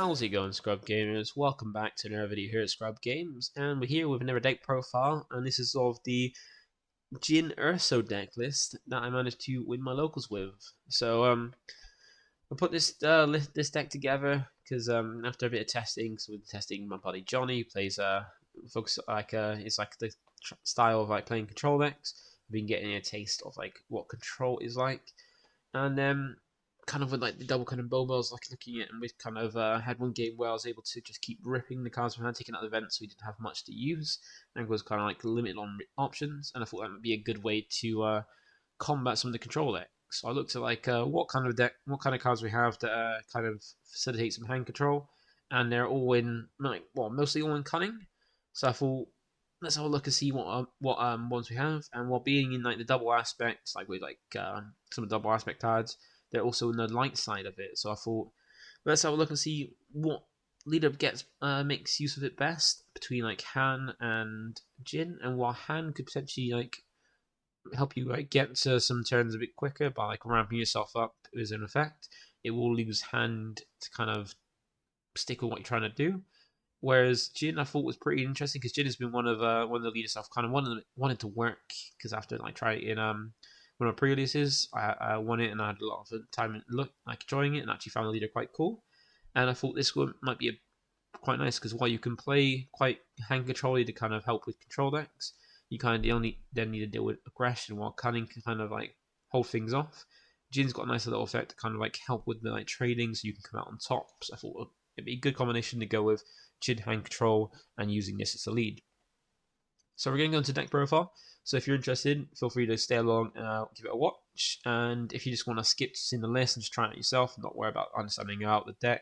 How's it going, ScrubGamers? Welcome back to another video here at ScrubGames, and we're here with another deck profile, and this is of the Jyn Erso deck list that I managed to win my locals with. So, I put this this deck together because after a bit of testing, so with testing my buddy Johnny, who plays focus it's like the style of like playing control decks. I've been getting a taste of like what control is like, and kind of with like the double Cunning bow, I was like looking at, and we kind of had one game where I was able to just keep ripping the cards from hand, taking out the event, so we didn't have much to use, and was kind of like limited on options. And I thought that would be a good way to combat some of the control decks. So I looked at like what kind of cards we have that kind of facilitate some hand control, and they're all in mostly all in Cunning. So I thought, let's have a look and see what ones we have, and while being in like the double aspects, like with like some of the double aspect cards, they're also on the light side of it. So I thought, let's have a look and see what leader makes use of it best between like Han and Jyn, and while Han could potentially like help you like get to some turns a bit quicker by like ramping yourself up as an effect, it will leave hand to kind of stick with what you're trying to do. Whereas Jyn, I thought was pretty interesting because Jyn has been one of the leaders I've kind of wanted to work, because after like trying it in one of my previouses, I won it and I had a lot of time and enjoying it, and actually found the leader quite cool. And I thought this one might be quite nice because while you can play quite hand control to kind of help with control decks, you kind of only then need to deal with aggression, while Cunning can kind of like hold things off. Jin's got a nice little effect to kind of like help with the like trading, so you can come out on top. So I thought it'd be a good combination to go with Jyn hand control and using this as a lead. So we're going to go into deck profile. So if you're interested, feel free to stay along and give it a watch. And if you just want to skip in the list and just try it yourself, and not worry about understanding out the deck,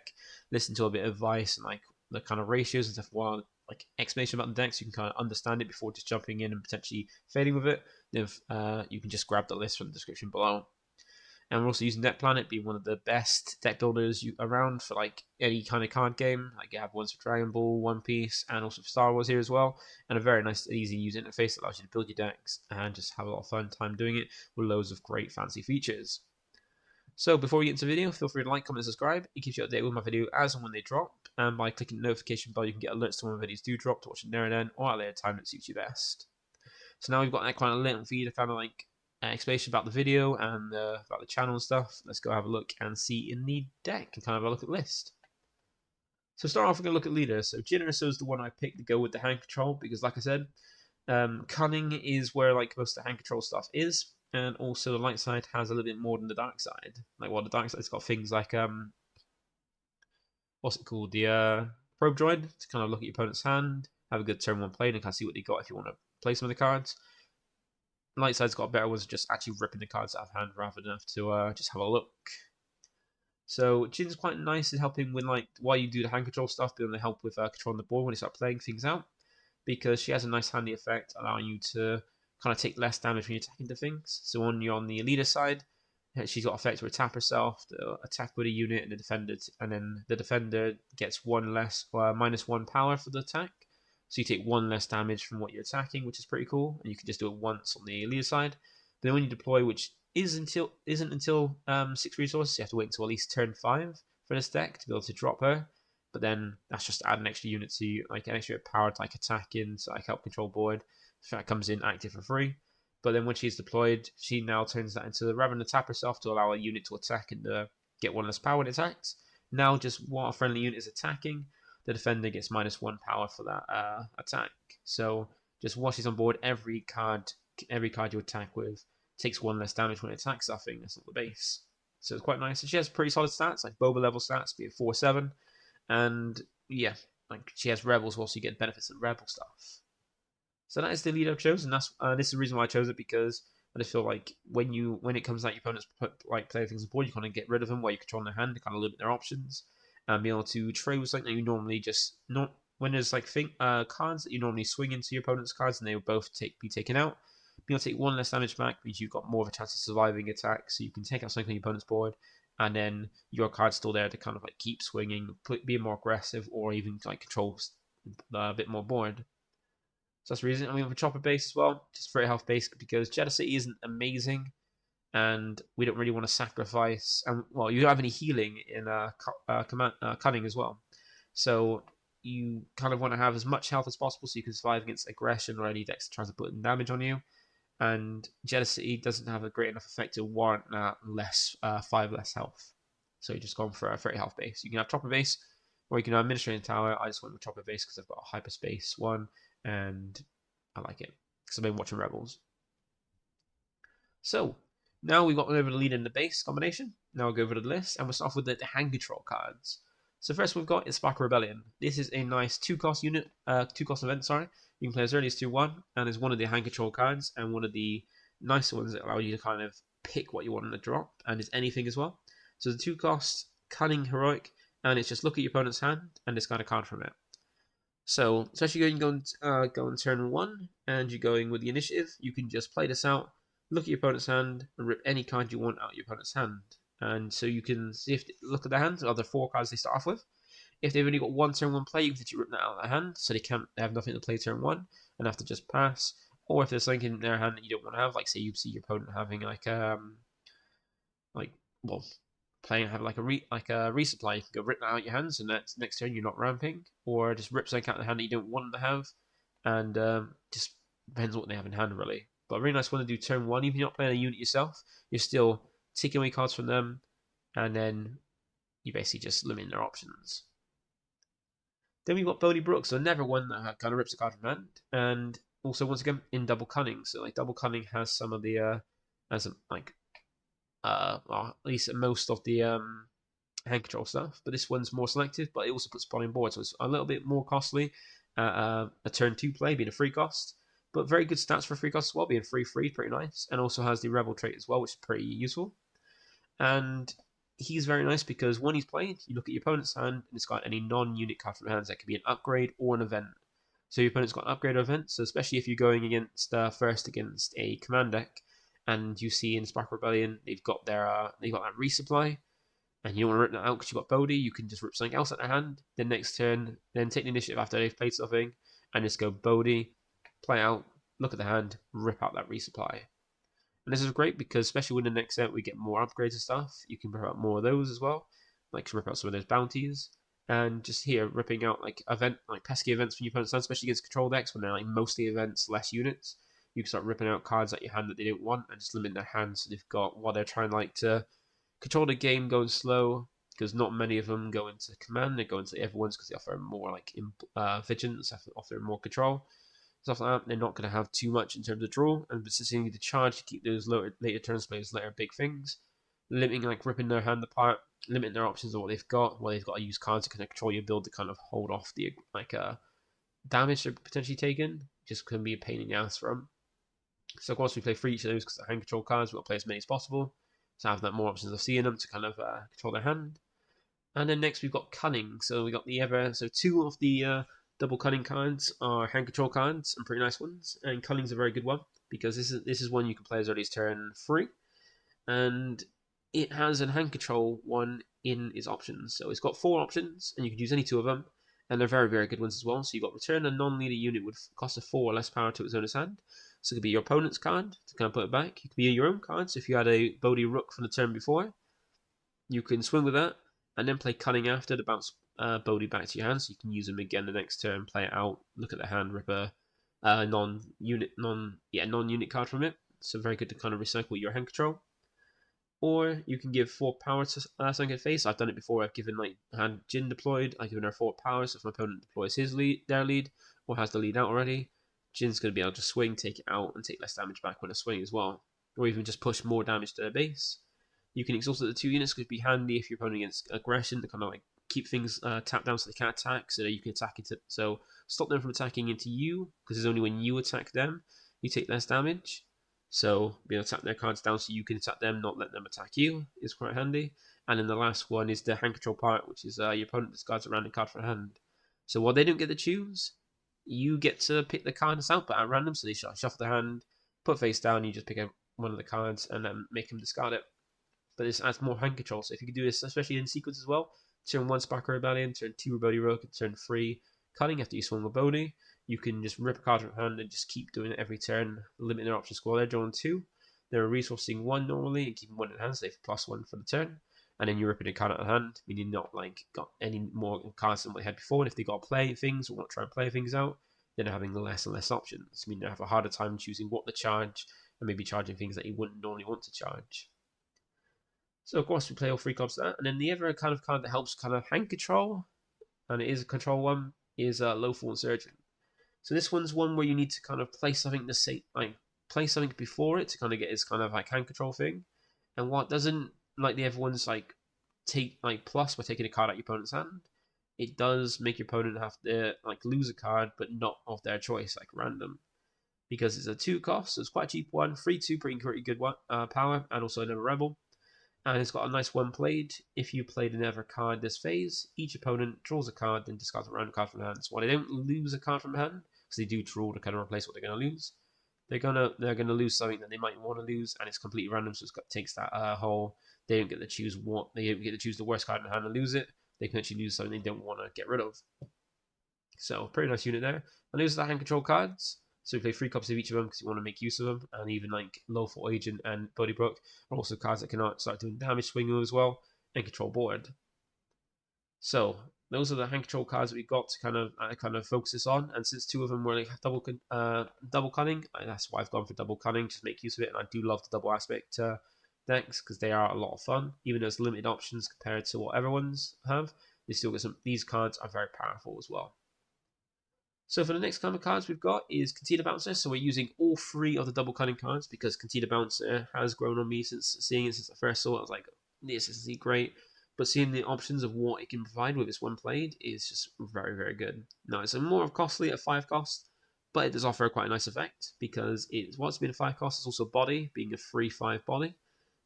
listen to a bit of advice and like the kind of ratios and stuff, while like explanation about the deck, so you can kind of understand it before just jumping in and potentially fading with it, then you can just grab the list from the description below. And we're also using Deck Planet, being one of the best deck builders around for like any kind of card game. Like you have ones for Dragon Ball, One Piece, and also for Star Wars here as well. And a very nice, easy user interface that allows you to build your decks and just have a lot of fun time doing it with loads of great fancy features. So before we get into the video, feel free to like, comment, and subscribe. It keeps you updated with my video as and when they drop. And by clicking the notification bell, you can get alerts to when my videos do drop to watch it there and then, or at a later time that suits you best. So now we've got that kind of link for you to kind of like explanation about the video and about the channel and stuff. Let's go have a look and see in the deck and kind of have a look at the list. So start off, we're going to look at leaders. So Jyn Erso is the one I picked to go with the hand control because, like I said, Cunning is where like most of the hand control stuff is, and also the light side has a little bit more than the dark side. Like, well, the dark side's got things like what's it called, the probe droid, to kind of look at your opponent's hand, have a good turn one play, and kind of see what they got if you want to play some of the cards. Light side's got better was just actually ripping the cards out of hand rather than have to just have a look. So Jyn's quite nice at helping when like while you do the hand control stuff, being able to help with controlling the board when you start playing things out, because she has a nice handy effect allowing you to kind of take less damage when you're attacking the things. So when you're on the leader side, she's got effect to tap herself, to attack with a unit, and then the defender gets one less -1 power for the attack. So you take one less damage from what you're attacking, which is pretty cool, and you can just do it once on the leader side. But then when you deploy, which isn't until 6 resources, you have to wait until at least turn 5 for this deck to be able to drop her. But then that's just to add an extra unit to you, like an extra power to like attack in, so like help control board. So that comes in active for free. But then when she's deployed, she now turns that into, rather than tap herself to allow a unit to attack and get one less power when it attacks, now just while a friendly unit is attacking, the defender gets -1 power for that attack. So just while she's on board, every card you attack with takes one less damage when it attacks. I think that's not the base. So it's quite nice. And she has pretty solid stats, like Boba level stats, be it 4/7, and yeah, like she has rebels, also you get benefits of rebel stuff. So that is the lead I've chosen. That's this is the reason why I chose it, because I just feel like when it comes out your opponents play things on board, you kind of get rid of them while you control their hand to kind of limit their options, and be able to trade with something that you normally just not when there's like cards that you normally swing into your opponent's cards and they will both be taken out. Being able to take one less damage back means you've got more of a chance of surviving attacks, so you can take out something on your opponent's board, and then your card's still there to kind of like keep swinging, be more aggressive, or even like control a bit more board. So that's the reason. I mean, with a chopper base as well, just very health base, because Jeddah City isn't amazing, and we don't really want to sacrifice. And well, you don't have any healing in Cunning as well. So you kind of want to have as much health as possible so you can survive against aggression or any decks that tries to put damage on you. And Jealousy doesn't have a great enough effect to warrant less 5 less health. So you're just going for a 30 health base. You can have Chopper base, or you can have Administrating Tower. I just went with Chopper base because I've got a Hyperspace one, and I like it because I've been watching Rebels. So now we've got over the lead in the base combination. Now we'll go over the list, and we'll start off with the hand control cards. So first we've got is Spark Rebellion. This is a nice 2-cost unit, 2-cost event. Sorry, you can play as early as 2/1, and is one of the hand control cards, and one of the nicer ones that allow you to kind of pick what you want in the drop, and is anything as well. So the 2-cost Cunning Heroic, and it's just look at your opponent's hand and discard a card from it. So especially going go on turn 1, and you're going with the initiative, you can just play this out, look at your opponent's hand, and rip any card you want out of your opponent's hand. And so you can see if look at the hand, are there 4 cards they start off with. If they've only got 1 turn 1 play, you can literally rip that out of their hand, so they have nothing to play turn 1 and have to just pass. Or if there's something in their hand that you don't want to have, like say you see your opponent having playing have like a resupply, you can go rip that out of your hands, and that's next turn you're not ramping, or just rip something out of the hand that you don't want them to have, and just depends on what they have in hand really. But a really nice one to do turn 1, even if you're not playing a unit yourself, you're still taking away cards from them, and then you basically just limit their options. Then we've got Boney Brooks, so never one that kind of rips a card from hand, and also once again in double cunning. So like double cunning has some of the well, at least most of the hand control stuff, but this one's more selective, but it also puts spawn on board, so it's a little bit more costly. A turn 2 play being a free cost, but very good stats for free cost as well, being free, pretty nice, and also has the rebel trait as well, which is pretty useful. And he's very nice because when he's played, you look at your opponent's hand and it's got any non-unit card from hands that could be an upgrade or an event. So your opponent's got an upgrade or event, so especially if you're going against first against a command deck, and you see in Spark Rebellion they've got that resupply, and you don't want to rip that out because you've got Bodhi, you can just rip something else out their hand. Then next turn, then take the initiative after they've played something, and just go Bodhi, play out, look at the hand, rip out that resupply. And this is great because especially when the next set we get more upgrades and stuff, you can rip out more of those as well, like rip out some of those bounties. And just here ripping out like pesky events from your opponent's hand, especially against control decks when they're like mostly events, less units. You can start ripping out cards at your hand that they don't want and just limit their hands so they've got while they're trying to control the game going slow, because not many of them go into command, they go into everyone's because they offer more like vigilance, offer more control. Stuff like that, they're not going to have too much in terms of draw, and since they need to charge to keep those later turns plays later big things, limiting like ripping their hand apart, limiting their options of what they've got, they've got to use cards to kind of control your build to kind of hold off the damage they're potentially taking, just can be a pain in the ass for them. So of course we play for each of those because they're hand control cards, we'll play as many as possible, so have that more options of seeing them to kind of control their hand. And then next we've got Cunning, so we got so 2 of the double Cunning cards are hand control cards and pretty nice ones, and Cunning's a very good one because this is one you can play as early as turn 3, and it has a hand control one in its options. So it's got 4 options, and you can use any 2 of them, and they're very, very good ones as well. So you've got return a non-leader unit with cost of 4 or less power to its owner's hand. So it could be your opponent's card to kind of put it back. It could be your own card. So if you had a Bodhi Rook from the turn before, you can swing with that, and then play Cunning after to bounce Bodhi back to your hand, so you can use them again the next turn, play it out, look at the hand, rip a non-unit card from it. So very good to kind of recycle your hand control. Or you can give 4 power to something at face. I've done it before. I've given like hand Jyn deployed. I've given her 4 power. So if my opponent deploys their lead, or has the lead out already, Jyn's going to be able to swing, take it out, and take less damage back when I swing as well. Or even just push more damage to their base. You can exhaust the 2 units, could be handy if you're opponent against aggression to kind of like keep things tapped down so they can't attack, so that you can attack into. So stop them from attacking into you, because it's only when you attack them you take less damage. So being able to tap their cards down so you can attack them, not let them attack you, is quite handy. And then the last one is the hand control part, which is your opponent discards a random card from hand. So while they don't get to choose, you get to pick the cards out, but at random. So they shuffle their hand, put face down, you just pick up one of the cards and then make them discard it. But this adds more hand control. So if you can do this, especially in sequence as well, turn 1 Spark Rebellion, turn 2 Bodhi Rook, and turn 3 Cunning after you swing with Bodhi, you can just rip a card from hand and just keep doing it every turn, limiting their options. While they're drawing 2, they're resourcing 1 normally and keeping 1 in hand, so they have +1 for the turn. and then you're ripping a card out of hand, meaning not like got any more cards than what they had before. And if they got to play things or want to try and play things out, then they're having less and less options. I mean, they have a harder time choosing what to charge and maybe charging things that you wouldn't normally want to charge. So of course we play all three cards of that, and then the other kind of card that helps kind of hand control, and it is a control one, is Lothal Insurgent. So this one's one where you need to kind of play something the same, like play something before it to kind of get its kind of like hand control thing. And what doesn't like the other ones like take like plus by taking a card out your opponent's hand, it does make your opponent have to like lose a card, but not of their choice, like random. Because it's a 2 cost, so it's quite a cheap one. 3/2, pretty good one, power, and also another rebel. And it's got a nice one played. If you played another card this phase, each opponent draws a card, then discards a random card from hand. So while they don't lose a card from hand, because they do draw to kind of replace what they're going to lose, they're gonna lose something that they might want to lose, and it's completely random. So it takes that whole, they don't get to choose what, they don't get to choose the worst card in hand and lose it. They can actually lose something they don't want to get rid of. So pretty nice unit there. And those are the hand control cards. So we play 3 copies of each of them because you want to make use of them. And even like Lothal Agent and Boney Brooks are also cards that can start doing damage swing as well and control board. So those are the hand control cards that we got to kind of focus this on. And since 2 of them were like double cunning, that's why I've gone for double cunning, just make use of it. And I do love the double aspect decks because they are a lot of fun. Even though it's limited options compared to what everyone's have, they still get some. These cards are very powerful as well. So for the next kind of cards we've got is Cana Bouncers. So we're using all 3 of the double cunning cards because Cana Bouncer has grown on me since seeing it since I first saw it. I was like, this is great. But seeing the options of what it can provide with this one played is just very, very good. Now it's a more costly at 5 cost, but it does offer quite a nice effect because it's what's been a 5 cost, it's also body, being a 3/5 body.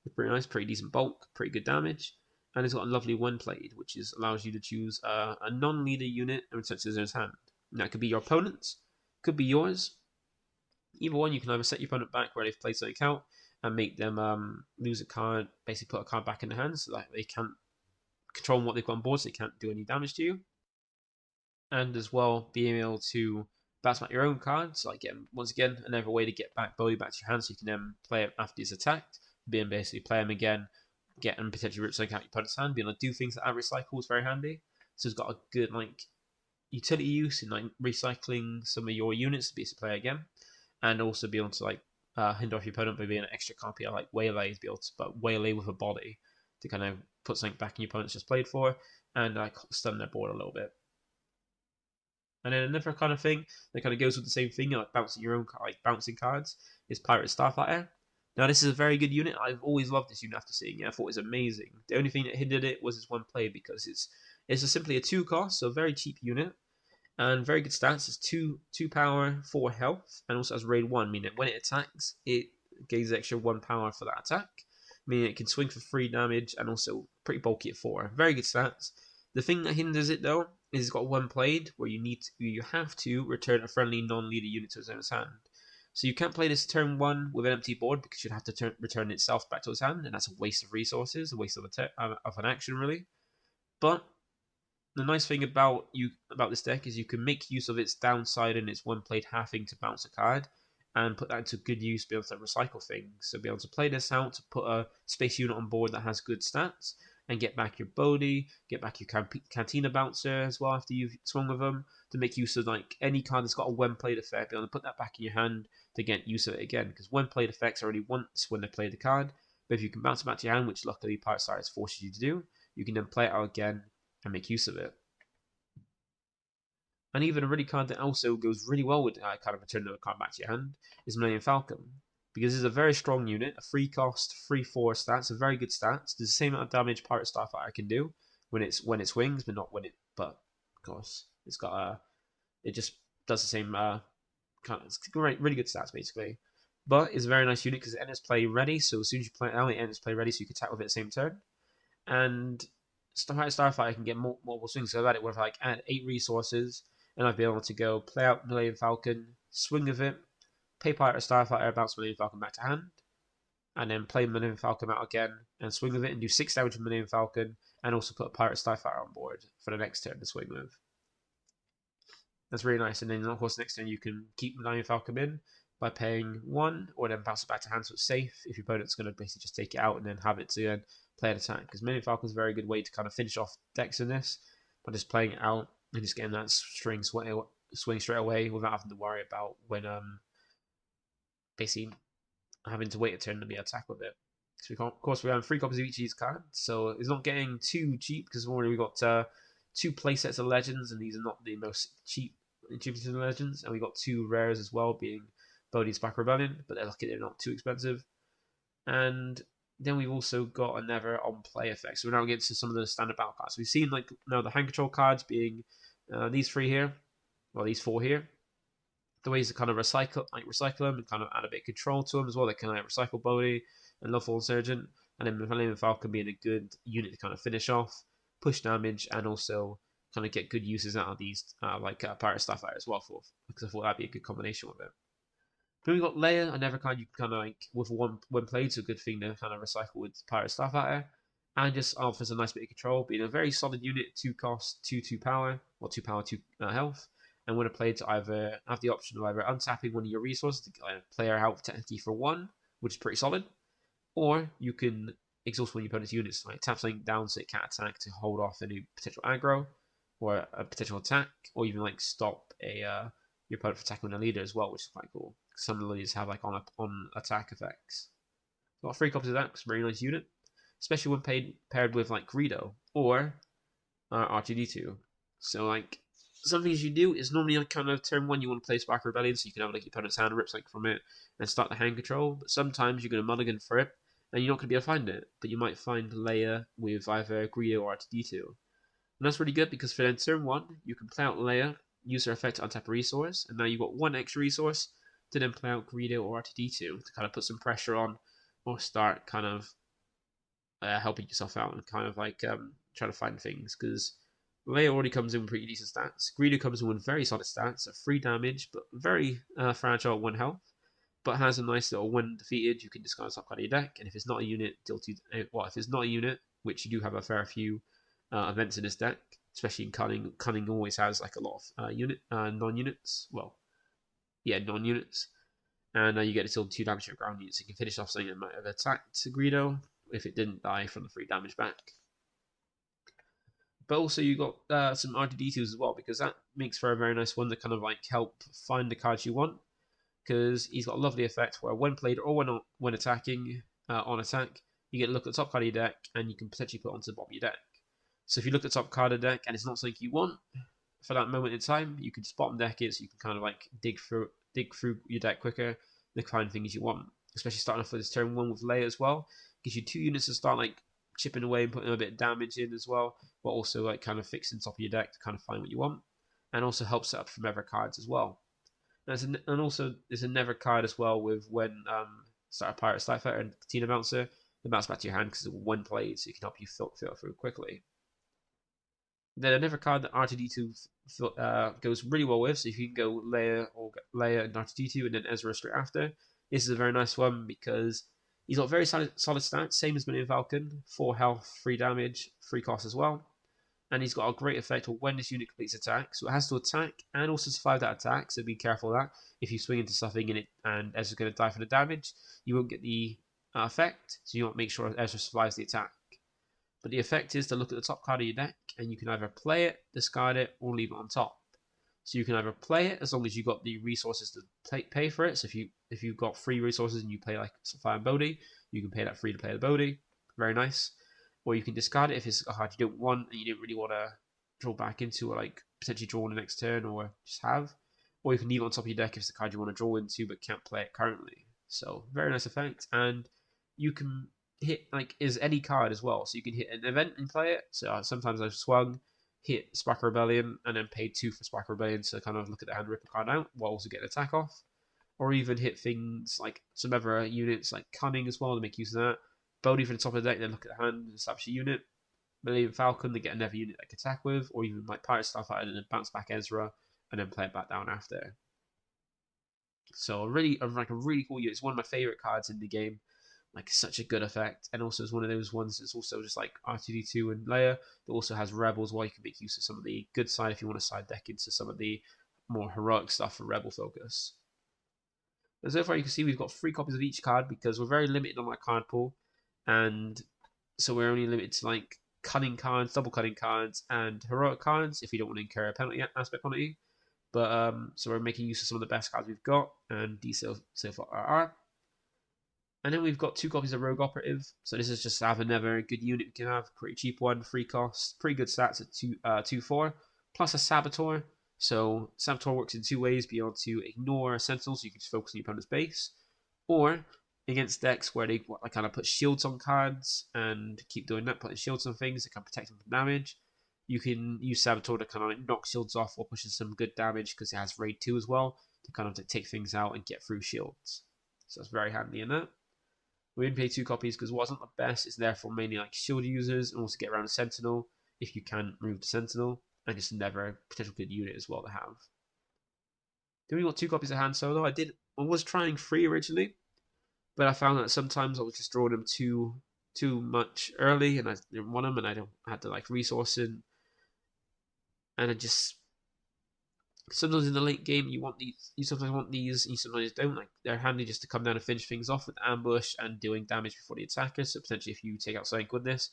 It's pretty nice, pretty decent bulk, pretty good damage. And it's got a lovely one played, which allows you to choose a non-leader unit and return to his hand. Now, it could be your opponent's, could be yours. Either one, you can either set your opponent back where they've played something out and make them lose a card, basically put a card back in their hands so that they can't control what they've got on board, so they can't do any damage to you. And as well, being able to bounce back your own cards, like once again, another way to get back Boney back to your hand so you can then play it after he's attacked, being basically play him again, get him potentially rip something out your opponent's hand, being able to do things that recycle is very handy. So it's got a good like utility use in like recycling some of your units to be able to play again, and also be able to like hinder off your opponent by being an extra copy of like waylay to be able to waylay with a body to kind of put something back in your opponent's just played for and like stun their board a little bit. And then another kind of thing that kind of goes with the same thing, like bouncing your own bouncing cards, is Pirate Starfighter. Now this is a very good unit. I've always loved this unit after seeing it. I thought it was amazing. The only thing that hindered it was its one play because it's simply a 2 cost, so a very cheap unit, and very good stats. It's 2 power, 4 health, and also has raid 1, meaning when it attacks, it gains extra 1 power for that attack, meaning it can swing for 3 damage, and also pretty bulky at 4. Very good stats. The thing that hinders it though is it's got 1 played where you have to return a friendly non-leader unit to its owner's hand. So you can't play this turn 1 with an empty board because you'd have to return itself back to its hand, and that's a waste of resources, a waste of an action really. But the nice thing about this deck is you can make use of its downside and its one played halving to bounce a card and put that into good use, be able to recycle things. So be able to play this out to put a space unit on board that has good stats and get back your Bodhi, get back your Cana Bouncer as well after you've swung with them, to make use of like any card that's got a when played effect, be able to put that back in your hand to get use of it again, because when played effects are only once when they play the card, but if you can bounce it back to your hand, which luckily Pirate Starfighter forces you to do, you can then play it out again and make use of it. And even a really card that also goes really well with kind of returning a card back to your hand is Millennium Falcon, because it's a very strong unit, a 3 cost, 3/4 stats, a very good stats. Does the same amount of damage Pirate Starfighter can do when it swings, but not when it. But of course, it's got it just does the same it's great, really good stats basically. But it's a very nice unit because it enters play ready, so as soon as you play it out, it enters play ready, so you can attack with it the same turn. And Starfighter can get multiple swings, so I've had it with like add 8 resources, and I'd be able to go play out Millennium Falcon, swing with it, pay Pirate Starfighter, bounce Millennium Falcon back to hand, and then play Millennium Falcon out again and swing with it and do 6 damage with Millennium Falcon, and also put a Pirate Starfighter on board for the next turn to swing with. That's really nice. And then of course next turn you can keep Millennium Falcon in by paying 1, or then bounce it back to hand so it's safe if your opponent's going to basically just take it out and then have it to play an attack, because Millennium Falcon is a very good way to kind of finish off decks in this by just playing it out and just getting that swing straight away without having to worry about when basically having to wait a turn to be attack with it. So of course we have 3 copies of each of these cards, so it's not getting too cheap because we've got 2 playsets of legends, and these are not the most cheapest of legends, and we got 2 rares as well, being Bodhi's Black Rebellion, but they're lucky they're not too expensive. And then we've also got a never on play effect. So we're now getting to some of the standard battle cards. We've seen like now the hand control cards being these 3 here, or these 4 here. The ways to kind of recycle them and kind of add a bit of control to them as well. They can recycle Boney and Loveful Insurgent, and then Millennium Falcon being a good unit to kind of finish off, push damage, and also kind of get good uses out of these Pirate Starfighter as well, because I thought that'd be a good combination with it. Then we got Leia, another card you can kind of with one played, so a good thing to kind of recycle with Pirate Starfighter, and just offers a nice bit of control, being a very solid unit, 2 cost, 2 power, or 2 power, 2 health. And when a player to either have the option of either untapping one of your resources to get a player out technically for 1, which is pretty solid, or you can exhaust one of your opponent's units, like tap something down so it can't attack to hold off any potential aggro or a potential attack, or even like stop your opponent from attacking a leader as well, which is quite cool. Some of the leaders have like on attack effects. Got 3 copies of that, it's a very nice unit, especially when paired with like Greo or R2D2. So like some things you do is normally on kind of turn 1 you want to play Spark Rebellion, so you can have like your opponent's hand rip something from it and start the hand control. But sometimes you're going to mulligan for it, and you're not going to be able to find it. But you might find Leia with either Greo or R2D2. And that's really good because for then turn 1, you can play out Leia, use her effect to untap a resource, and now you've got 1 extra resource to then play out Greo or R2D2 to kind of put some pressure on or start kind of helping yourself out and kind of like trying to find things, because Leia already comes in with pretty decent stats. Greo comes in with very solid stats, 3 damage, but very fragile at 1 health. But has a nice little when defeated, you can discard top card of your deck, and if it's not a unit, deal 2. Well, if it's not a unit, which you do have a fair few events in this deck, especially in Cunning. Cunning always has like a lot of non-units. Well, yeah, non-units, and you get to deal 2 damage to your ground units. So you can finish off something that might have attacked Greo if it didn't die from the 3 damage back. But also you got some R2D2s as well, because that makes for a very nice one to kind of like help find the cards you want, because he's got a lovely effect where when played or when attacking on attack, you get to look at the top card of your deck and you can potentially put it onto the bottom of your deck. So if you look at the top card of the deck and it's not something you want for that moment in time, you can just bottom deck it so you can kind of like dig through your deck quicker, the kind of things you want. Especially starting off with this turn 1 with Leia as well, gives you 2 units to start like chipping away and putting a bit of damage in as well, but also like kind of fixing top of your deck to kind of find what you want, and also helps set up from Never cards as well. And also there's a Never card as well with when start a Pirate Starfighter and Cana Bouncer, it bounce back to your hand because it's 1 played, so it can help you filter through quickly. Then another card that R2D2 goes really well with, so if you can go Leia and R2D2 and then Ezra straight after, this is a very nice one because he's got very solid stats, same as Millennium Falcon, 4 health, 3 damage, 3 cost as well. And he's got a great effect when this unit completes attack, so it has to attack and also survive that attack, so be careful of that. If you swing into something in it and Ezra's going to die from the damage, you won't get the effect, so you want to make sure Ezra survives the attack. But the effect is to look at the top card of your deck, and you can either play it, discard it, or leave it on top. So you can either play it as long as you've got the resources to pay for it. So if you've got 3 resources and you play like Fire and Bodhi, you can pay that 3 to play the Bodhi. Very nice. Or you can discard it if it's a card you don't want and you didn't really want to draw back into, or like potentially draw on the next turn, or just have. Or you can leave it on top of your deck if it's a card you want to draw into but can't play it currently. So very nice effect, and you can hit like is any card as well. So you can hit an event and play it. So sometimes I've swung, hit Spark Rebellion, and then paid 2 for Spark Rebellion to kind of look at the hand, rip a card out, while also get an attack off. Or even hit things like some other units like Cunning as well to make use of that. Boney for the top of the deck, then look at the hand and establish a unit. Millennium Falcon to get another unit they can attack with, or even like Pirate Starfighter and then bounce back Ezra and then play it back down after. So a really cool unit. It's one of my favorite cards in the game. Like such a good effect, and also it's one of those ones that's also just like R2D2 and Leia, but also has Rebels, where you can make use of some of the good side if you want to side deck into some of the more heroic stuff for Rebel focus. And so far you can see we've got 3 copies of each card because we're very limited on our card pool, and so we're only limited to like cunning cards, double cunning cards, and heroic cards if we don't want to incur a penalty aspect penalty. But so we're making use of some of the best cards we've got, and these so far are. And then we've got 2 copies of Rogue Operative. So this is just to have another good unit we can have. Pretty cheap one, free cost, pretty good stats at 2-4. Plus a Saboteur. So Saboteur works in 2 ways. Be able to ignore Sentinels, so you can just focus on your opponent's base. Or against decks where they like, kind of put shields on cards and keep doing that, putting shields on things that can protect them from damage. You can use Saboteur to kind of like knock shields off while pushing some good damage because it has Raid 2 as well to kind of take things out and get through shields. So that's very handy in that. We didn't play 2 copies because it wasn't the best. It's therefore mainly like shield users and also get around a Sentinel if you can remove the Sentinel, and just never a potential good unit as well to have. Then we got 2 copies of Han Solo. I was trying 3 originally, but I found that sometimes I was just drawing them too much early, and I didn't want them, and I had to like resourcing, and I just sometimes in the late game you want these, you sometimes want these, you sometimes don't. Like they're handy just to come down and finish things off with ambush and doing damage before the attacker. So potentially if you take out something with this,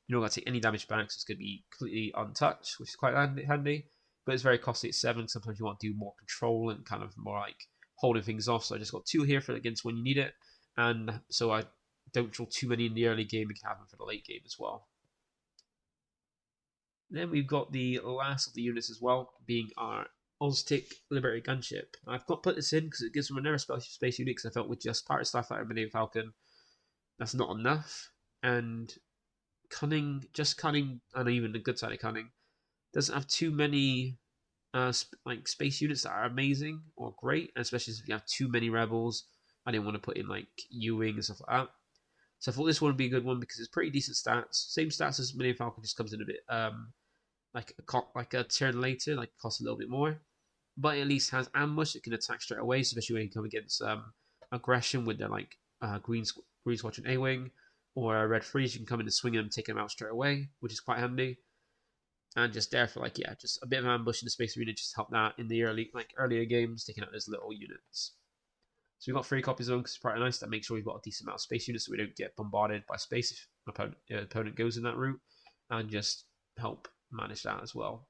you're not going to take any damage back, so it's going to be completely untouched, which is quite handy. But it's very costly at 7. Sometimes you want to do more control and kind of more like holding things off. So I just got 2 here for against when you need it, and so I don't draw too many in the early game and can have them for the late game as well. Then we've got the last of the units as well, being our Oztic Liberated Gunship. I've got put this in because it gives them another space unit, because I felt with just Pirate Starfighter and Falcon, that's not enough. And Cunning, and even the good side of Cunning, doesn't have too many like space units that are amazing or great, and especially if you have too many rebels. I didn't want to put in like U-Wing and stuff like that. So I thought this one would be a good one because it's pretty decent stats. Same stats as Mini Falcon, just comes in a bit like a turn later, like costs a little bit more. But at least has ambush. It can attack straight away, especially when you come against aggression with their like green Squadron A-Wing or a Red Freeze. You can come in and swing them and take them out straight away, which is quite handy. And just there for like, yeah, just a bit of ambush in the Space Arena just help that in the earlier games, taking out those little units. So we've got 3 copies of them because it's quite nice. That makes sure we've got a decent amount of space units so we don't get bombarded by space if opponent goes in that route, and just help manage that as well.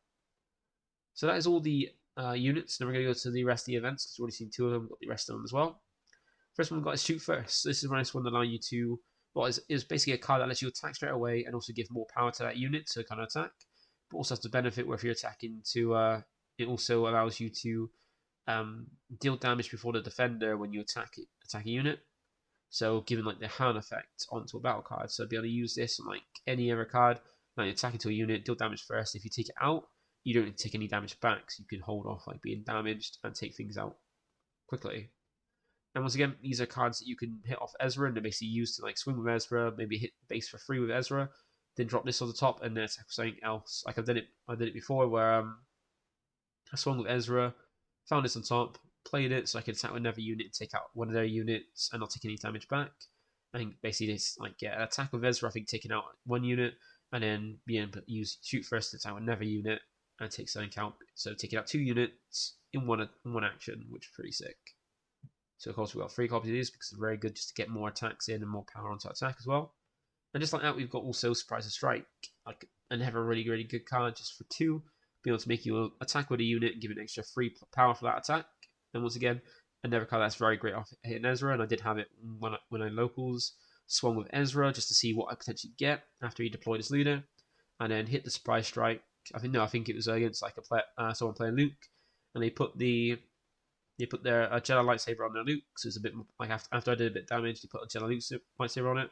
So that is all the units. Now we're going to go to the rest of the events because we've already seen 2 of them. We've got the rest of them as well. First one we've got is Shoot First. So this is a nice one that allows you to, well, is basically a card that lets you attack straight away and also give more power to that unit to kind of attack. But also has the benefit where if you're attacking to, it also allows you to deal damage before the defender when you attack a unit. So giving like the Han effect onto a battle card. So be able to use this on like any other card. Now you attack into a unit, deal damage first. If you take it out, you don't take any damage back, so you can hold off like being damaged and take things out quickly. And once again, these are cards that you can hit off Ezra and they're basically used to like swing with Ezra, maybe hit base for free with Ezra, then drop this on the top and then attack with something else. Like I did it before where I swung with Ezra, found this on top, played it so I could attack with another unit and take out one of their units and not take any damage back. I think basically this like an attack with Ezra, I think taking out one unit and then being able to use Shoot First to attack with another unit and take something out. So taking out 2 units in one action, which is pretty sick. So of course we've got 3 copies of these because they're very good just to get more attacks in and more power onto attack as well. And just like that, we've got also Surprise Strike, like another really good card just for 2, be able to make you attack with a unit and give it an extra free power for that attack. And once again, another card that's very great off hitting Ezra, and I did have it when I locals swung with Ezra just to see what I potentially get after he deployed his leader, and then hit the Surprise Strike. I think it was against like someone playing Luke, and they put their Jedi lightsaber on their Luke, so it's a bit more, like after I did a bit of damage, they put a Jedi Luke lightsaber on it,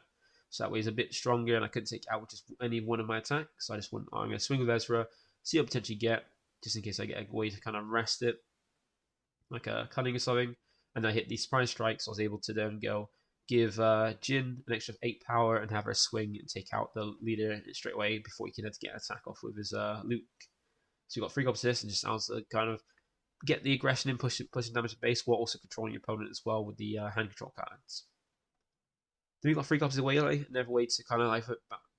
so that way it's a bit stronger, and I couldn't take it out with just any one of my attacks. So I just went, I'm going to swing with Ezra, see what I potentially get, just in case I get a way to kind of rest it, like a Cunning or something, and I hit the Surprise Strike, so I was able to then go give Jyn an extra 8 power and have her swing and take out the leader straight away before he can get an attack off with his Luke. So you've got 3 copies of this, and just allows to kind of get the aggression in, pushing damage to base, while also controlling your opponent as well with the hand control cards. Then you've got 3 copies of Waylay, another way to kind of like,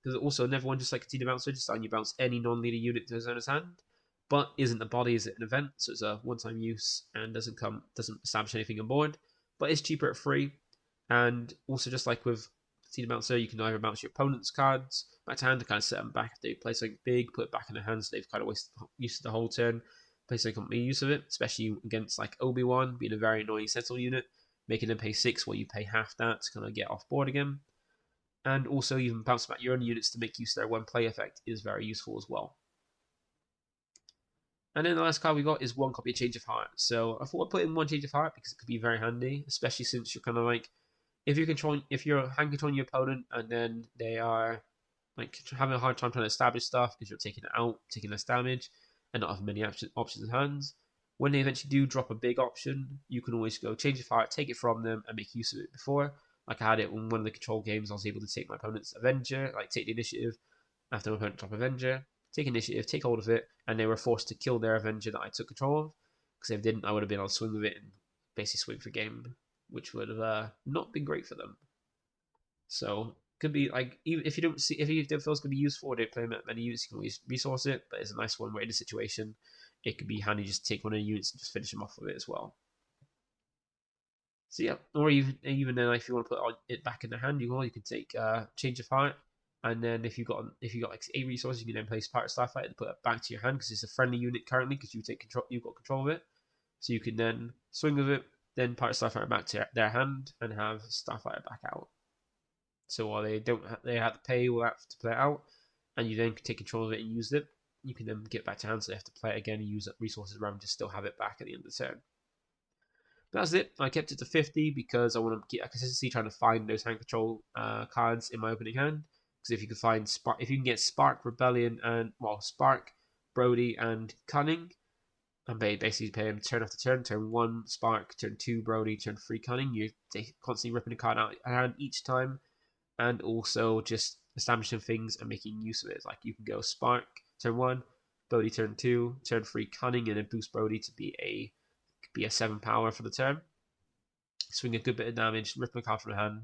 because also another one just like a Cana Bouncer, just letting you bounce any non-leader unit to his owner's hand, but isn't a body, is it an event, so it's a one-time use and doesn't establish anything on board, but it's cheaper at 3. And also just like with Cana Bouncer, you can either bounce your opponent's cards back to hand to kind of set them back if they play something big, put it back in their hands. So they've kind of wasted the whole turn, play something complete use of it, especially against like Obi-Wan being a very annoying Sentinel unit, making them pay 6 while you pay half that to kind of get off board again. And also, you can bounce back your own units to make use of their one play effect is very useful as well. And then the last card we got is one copy of Change of Heart. So I thought I'd put in one Change of Heart because it could be very handy, especially since you're kind of like, if you're hand controlling your opponent and then they are like having a hard time trying to establish stuff because you're taking it out, taking less damage, and not having many options in hands. When they eventually do drop a big option, you can always go Change of Heart, take it from them, and make use of it before. Like I had it in one of the control games, I was able to take my opponent's Avenger, like take the initiative after my opponent drop Avenger, take initiative, take hold of it, and they were forced to kill their Avenger that I took control of. Because if they didn't, I would have been able to swing with it and basically swing for game, which would have not been great for them. So could be like, even if you don't feel it's gonna be useful or don't play many units, you can always resource it. But it's a nice one where in a situation it could be handy just to take one of the units and just finish them off with it as well. So yeah, or even then, if you want to put it back in the hand, you can take Change of Heart, and then if you got like 8 resources, you can then place Pirate Starfighter to put it back to your hand because it's a friendly unit currently because you've got control of it, so you can then swing with it, then Pirate Starfighter back to their hand and have Starfighter back out. So while they have to pay all that to play it out, and you then take control of it and use it, you can then get back to hand, so they have to play it again and use resources around to still have it back at the end of the turn. That's it. I kept it to 50 because I want to get a consistency trying to find those hand control cards in my opening hand. Because if you can find if you can get Spark, Rebellion, and Spark, Brody, and Cunning, and basically pay them turn after turn. Turn 1 Spark, turn 2 Brody, turn 3 Cunning. You're constantly ripping a card out of hand each time, and also just establishing things and making use of it. Like you can go Spark turn 1, Brody turn 2, turn 3 Cunning, and then boost Brody to be a 7 power for the turn. Swing a good bit of damage, rip a card from the hand,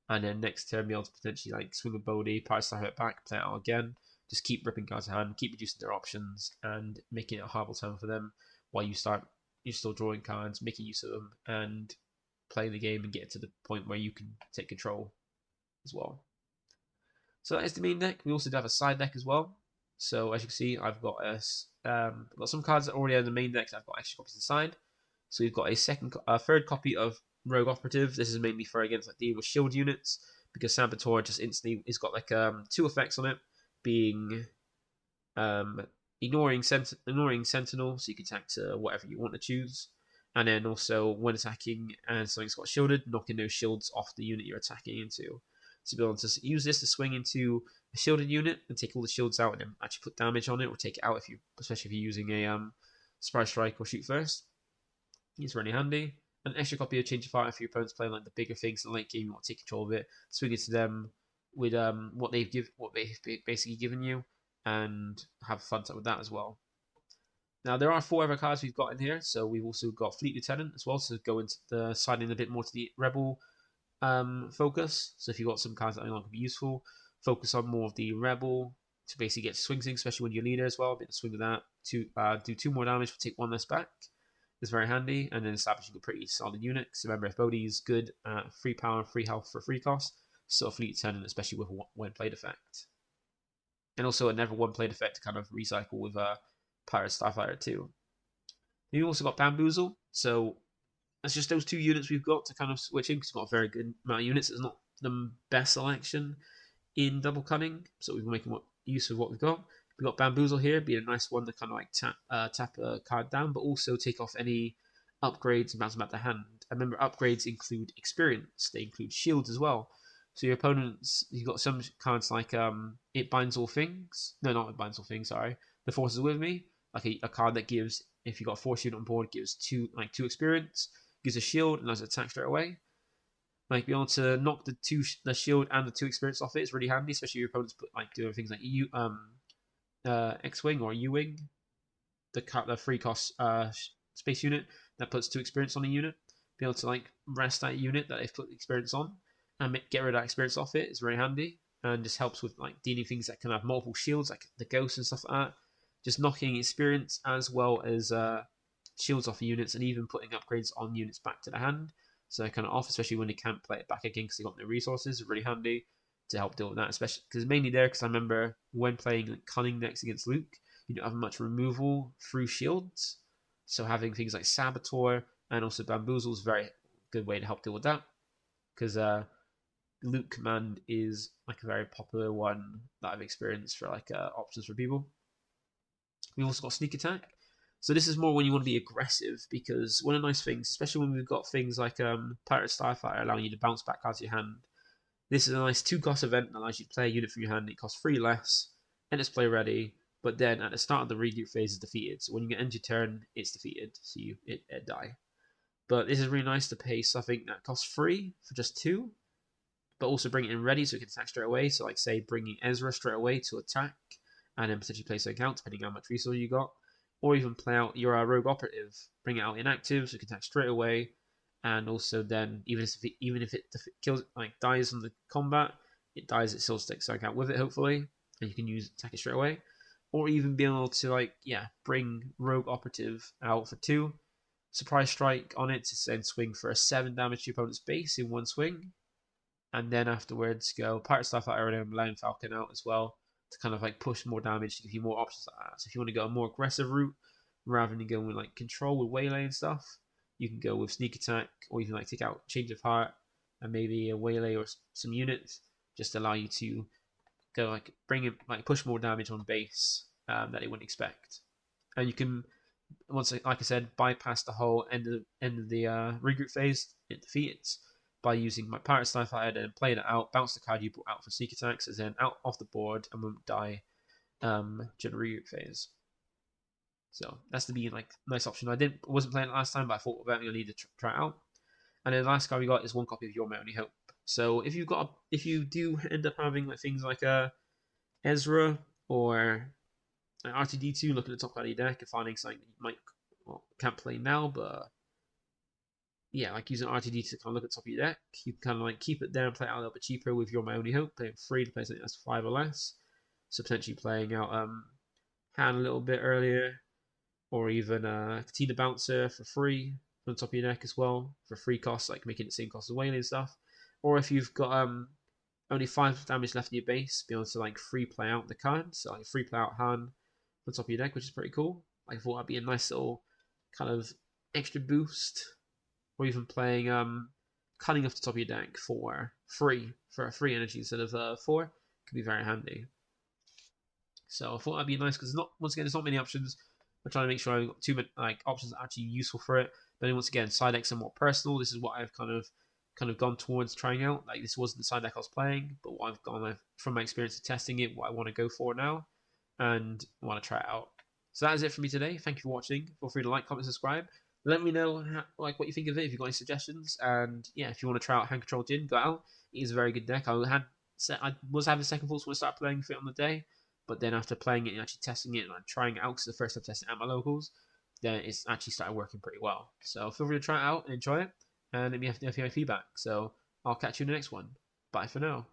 and then next turn be able to potentially like swing a Bodhi, Pirate Star it back, play it out again. Just keep ripping cards to hand, keep reducing their options, and making it a horrible turn for them while you're still drawing cards, making use of them, and playing the game and getting to the point where you can take control as well. So that is the main deck. We also have a side deck as well. So as you can see, I've got some cards that already are in the main deck. I've got extra copies inside. So we've got a third copy of Rogue Operative. This is mainly for against like dealing with shield units because Saboteur just instantly has got like 2 effects on it, being ignoring Sentinel, so you can attack to whatever you want to choose, and then also when attacking and something's got shielded, knocking those shields off the unit you're attacking into. So be able to use this to swing into a shielded unit and take all the shields out and then actually put damage on it or take it out especially if you're using a Surprise Strike or Shoot First. It's really handy. An extra copy of Change of Heart if your opponent's playing like the bigger things in the late game, you want to take control of it, swing it to them with what they've basically given you, and have fun with that as well. Now there are 4 other cards we've got in here, so we've also got Fleet Lieutenant as well, so go into the siding a bit more to the Rebel focus. So if you've got some cards that I think could be useful, focus on more of the Rebel to basically get swings in, especially when you're leader as well. A bit of swing with that to do 2 more damage, but take 1 less back. It's very handy, and then establishing a pretty solid unit. So remember, if Bodhi is good at 3 power and 3 health for free cost, so Fleet Lieutenant, especially with one played effect. And also another 1 played effect to kind of recycle with Pirate Starfighter too. We've also got Bamboozle, so that's just those 2 units we've got to kind of switch in because we've got a very good amount of units. It's not the best selection in Double Cunning, so we're making use of what we've got. We've got Bamboozle here, being a nice one to kind of like tap a card down, but also take off any upgrades and bounce them out the hand. And remember, upgrades include experience. They include shields as well. So your opponents, you've got some cards like It Binds All Things. No, not It Binds All Things, sorry. The Force is With Me. Like a card that gives, if you've got a Force unit on board, gives 2 experience, gives a shield, and has an attack straight away. Like be able to knock the shield and the 2 experience off it is really handy, especially if your opponents doing things like X-Wing or U-Wing, the free cost space unit that puts 2 experience on a unit. Be able to like rest that unit that they've put experience on and get rid of that experience off it is very handy, and just helps with like dealing things that can have multiple shields, like the ghosts and stuff like that. Just knocking experience as well as shields off the units, and even putting upgrades on units back to the hand. So kind of off, especially when they can't play it back again because they got no resources. It's really handy to help deal with that, especially because mainly there. Because I remember when playing like, Cunning next against Luke, you don't have much removal through shields. So having things like Saboteur and also Bamboozle is a very good way to help deal with that. Because Luke command is like a very popular one that I've experienced for like options for people. We've also got sneak attack. So this is more when you want to be aggressive, because one of the nice things, especially when we've got things like Pirate Starfighter allowing you to bounce back cards of your hand. This is a nice 2-cost event that allows you to play a unit from your hand. It costs 3 less, and it's play ready. But then at the start of the regroup phase, is defeated. So when you get end your turn, it's defeated. So it die. But this is really nice to pay something that costs 3 for just 2, but also bring it in ready so it can attack straight away. So like say bringing Ezra straight away to attack, and then potentially play something out depending on how much resource you got. Or even play out your rogue operative, bring it out inactive so you can attack straight away, and also then even if it kills like dies in the combat, it dies, it still sticks something out with it hopefully, and you can attack it straight away. Or even be able to bring rogue operative out for 2, surprise strike on it to then swing for a 7 damage to your opponent's base in 1 swing, and then afterwards go Pirate Starfighter and allowing Falcon out as well to kind of like push more damage to give you more options like that. So if you want to go a more aggressive route rather than going with like control with waylay and stuff, you can go with sneak attack, or you can like take out Change of Heart and maybe a waylay or some units just to allow you to go like bring it like push more damage on base that they wouldn't expect. And you can once like I said bypass the whole end of the regroup phase, it defeats by using my Pirate Starfighter and playing it out, bounce the card you brought out for sneak attacks, and then out off the board and won't die during the regroup phase. So that's to be like nice option. Wasn't playing it last time, but I thought about it, I need to try it out. And then the last card we got is 1 copy of Your My Only Hope. So if you do end up having like things like Ezra or R2D2, look at the top card of your deck and finding something that you can't play now, but yeah, like using RTD to kind of look at the top of your deck, you can kind of like keep it there and play it out a little bit cheaper with Your My Only Hope, paying 3 to play something that's 5 or less. So potentially playing out Han a little bit earlier, or even Cana Bouncer for 3 on the top of your deck as well, for 3 costs, like making it the same cost as Whaley and stuff. Or if you've got only 5 damage left in your base, be able to like free play out the card, so like free play out Han on the top of your deck, which is pretty cool. I thought that'd be a nice little kind of extra boost. Or even playing Cunning off the top of your deck for a free energy instead of 4 could be very handy. So I thought that'd be nice because once again there's not many options. I'm trying to make sure I've got too many options that are actually useful for it. But then once again, side decks are more personal. This is what I've kind of gone towards trying out. Like this wasn't the side deck I was playing, but what I've gone from my experience of testing it, what I want to go for now, and I want to try it out. So that is it for me today. Thank you for watching. Feel free to like, comment, subscribe. Let me know what you think of it, if you've got any suggestions. And yeah, if you want to try out Hand Control Jyn, go out. It is a very good deck. I was having second thoughts when I started playing it on the day, but then after playing it and actually testing it and trying it out, because the first time testing it at my locals, then it's actually started working pretty well. So feel free to try it out and enjoy it, and let me have feedback. So I'll catch you in the next one. Bye for now.